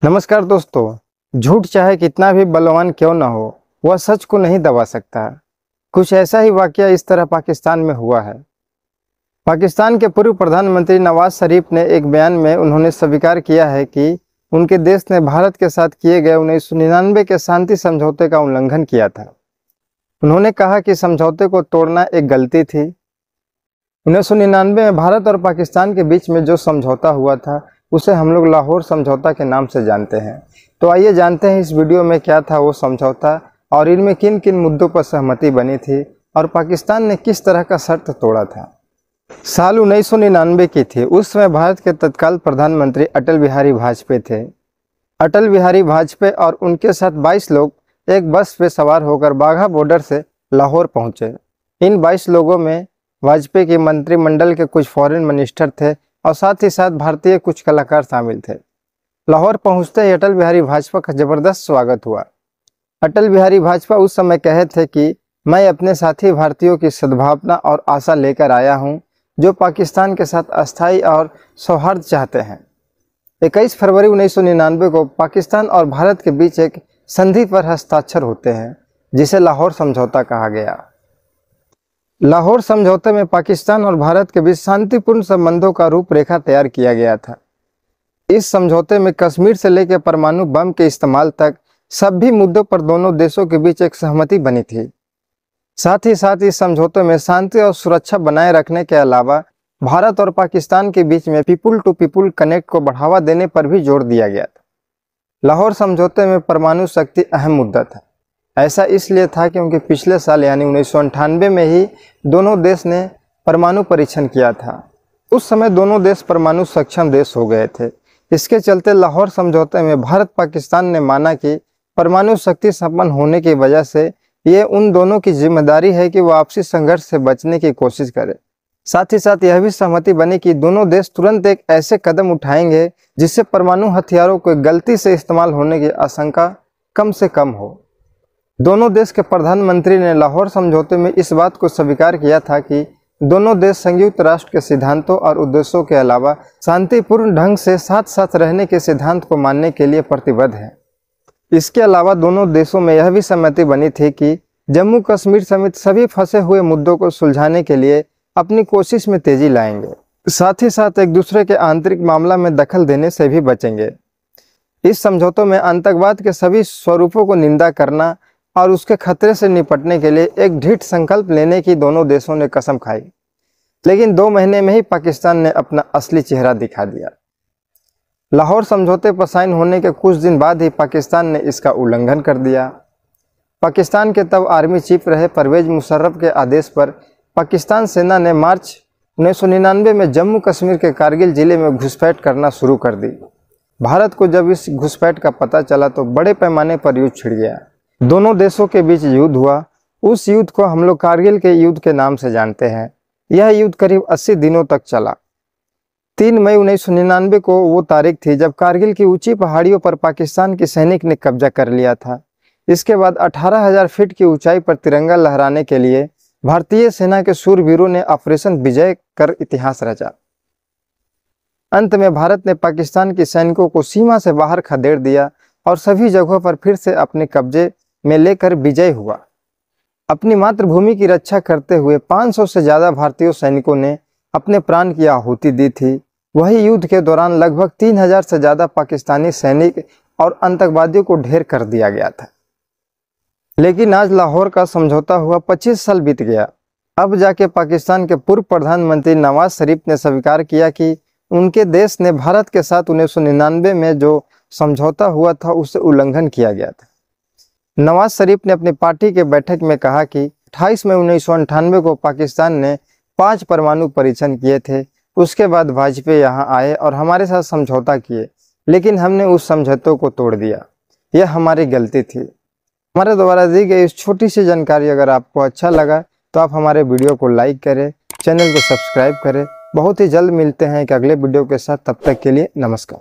नमस्कार दोस्तों, झूठ चाहे कितना भी बलवान क्यों न हो, वह सच को नहीं दबा सकता। कुछ ऐसा ही वाकया इस तरह पाकिस्तान में हुआ है। पाकिस्तान के पूर्व प्रधानमंत्री नवाज शरीफ ने एक बयान में उन्होंने स्वीकार किया है कि उनके देश ने भारत के साथ किए गए 1999 के शांति समझौते का उल्लंघन किया था। उन्होंने कहा कि समझौते को तोड़ना एक गलती थी। 1999 में भारत और पाकिस्तान के बीच में जो समझौता हुआ था उसे हम लोग लाहौर समझौता के नाम से जानते हैं। तो आइए जानते हैं इस वीडियो में क्या था वो समझौता और इनमें किन किन मुद्दों पर सहमति बनी थी और पाकिस्तान ने किस तरह का शर्त तोड़ा था। साल 1999 की थी। उस समय भारत के तत्काल प्रधानमंत्री अटल बिहारी वाजपेयी थे। अटल बिहारी वाजपेयी और उनके साथ 22 लोग एक बस पे सवार होकर बाघा बॉर्डर से लाहौर पहुंचे। इन 22 लोगों में वाजपेयी के मंत्रिमंडल के कुछ फॉरेन मिनिस्टर थे और साथ ही साथ भारतीय कुछ कलाकार शामिल थे। लाहौर पहुंचते ही अटल बिहारी वाजपेयी का जबरदस्त स्वागत हुआ। अटल बिहारी वाजपेयी उस समय कहे थे कि मैं अपने साथी भारतीयों की सद्भावना और आशा लेकर आया हूं, जो पाकिस्तान के साथ अस्थायी और सौहार्द चाहते हैं। 21 फरवरी 1999 को पाकिस्तान और भारत के बीच एक संधि पर हस्ताक्षर होते हैं, जिसे लाहौर समझौता कहा गया। लाहौर समझौते में पाकिस्तान और भारत के बीच शांतिपूर्ण संबंधों का रूपरेखा तैयार किया गया था। इस समझौते में कश्मीर से लेकर परमाणु बम के इस्तेमाल तक सभी मुद्दों पर दोनों देशों के बीच एक सहमति बनी थी। साथ ही साथ इस समझौते में शांति और सुरक्षा बनाए रखने के अलावा भारत और पाकिस्तान के बीच में पीपुल टू पीपुल कनेक्ट को बढ़ावा देने पर भी जोर दिया गया था। लाहौर समझौते में परमाणु शक्ति अहम मुद्दा था। ऐसा इसलिए था क्योंकि पिछले साल यानी 1998 में ही दोनों देश ने परमाणु परीक्षण किया था। उस समय दोनों देश परमाणु सक्षम देश हो गए थे। इसके चलते लाहौर समझौते में भारत पाकिस्तान ने माना कि परमाणु शक्ति संपन्न होने की वजह से ये उन दोनों की जिम्मेदारी है कि वो आपसी संघर्ष से बचने की कोशिश करें। साथ ही साथ यह भी सहमति बनी कि दोनों देश तुरंत एक ऐसे कदम उठाएंगे जिससे परमाणु हथियारों को गलती से इस्तेमाल होने की आशंका कम से कम हो। दोनों देश के प्रधानमंत्री ने लाहौर समझौते में इस बात को स्वीकार किया था कि दोनों देश संयुक्त राष्ट्र के सिद्धांतों और उद्देश्यों के अलावा शांतिपूर्ण ढंग से साथ साथ रहने के सिद्धांत को मानने के लिए प्रतिबद्ध हैं। इसके अलावा दोनों देशों में यह भी सहमति बनी थी कि जम्मू कश्मीर समेत सभी फंसे हुए मुद्दों को सुलझाने के लिए अपनी कोशिश में तेजी लाएंगे। साथ ही साथ एक दूसरे के आंतरिक मामला में दखल देने से भी बचेंगे। इस समझौतों में आतंकवाद के सभी स्वरूपों को निंदा करना और उसके खतरे से निपटने के लिए एक दृढ़ संकल्प लेने की दोनों देशों ने कसम खाई। लेकिन 2 महीने में ही पाकिस्तान ने अपना असली चेहरा दिखा दिया। लाहौर समझौते पर साइन होने के कुछ दिन बाद ही पाकिस्तान ने इसका उल्लंघन कर दिया। पाकिस्तान के तब आर्मी चीफ रहे परवेज मुशर्रफ के आदेश पर पाकिस्तान सेना ने मार्च 1999 में जम्मू कश्मीर के कारगिल जिले में घुसपैठ करना शुरू कर दी। भारत को जब इस घुसपैठ का पता चला तो बड़े पैमाने पर युद्ध छिड़ गया। दोनों देशों के बीच युद्ध हुआ। उस युद्ध को हम लोग कारगिल के युद्ध के नाम से जानते हैं। यह युद्ध करीब 80 दिनों तक चला। 3 मई 1999 को वो तारीख थी जब कारगिल की ऊंची पहाड़ियों पर पाकिस्तान के सैनिक ने कब्जा कर लिया था। इसके बाद 18,000 फीट की ऊंचाई पर तिरंगा लहराने के लिए भारतीय सेना के शूरवीरों ने ऑपरेशन विजय कर इतिहास रचा। अंत में भारत ने पाकिस्तान के सैनिकों को सीमा से बाहर खदेड़ दिया और सभी जगहों पर फिर से अपने कब्जे में लेकर विजय हुआ। अपनी मातृभूमि की रक्षा करते हुए 500 से ज़्यादा भारतीय सैनिकों ने अपने प्राण की आहुति दी थी। वही युद्ध के दौरान लगभग 3000 से ज़्यादा पाकिस्तानी सैनिक और आतंकवादियों को ढेर कर दिया गया था। लेकिन आज लाहौर का समझौता हुआ 25 साल बीत गया। अब जाके पाकिस्तान के पूर्व प्रधानमंत्री नवाज शरीफ ने स्वीकार किया कि उनके देश ने भारत के साथ 1999 में जो समझौता हुआ था उससे उल्लंघन किया गया था। नवाज शरीफ ने अपनी पार्टी के बैठक में कहा कि 28 मई 1998 को पाकिस्तान ने 5 परमाणु परीक्षण किए थे। उसके बाद वाजपेयी यहाँ आए और हमारे साथ समझौता किए, लेकिन हमने उस समझौते को तोड़ दिया। यह हमारी गलती थी। हमारे द्वारा दी गई इस छोटी सी जानकारी अगर आपको अच्छा लगा तो आप हमारे वीडियो को लाइक करें, चैनल को सब्सक्राइब करें। बहुत ही जल्द मिलते हैं एक अगले वीडियो के साथ। तब तक के लिए नमस्कार।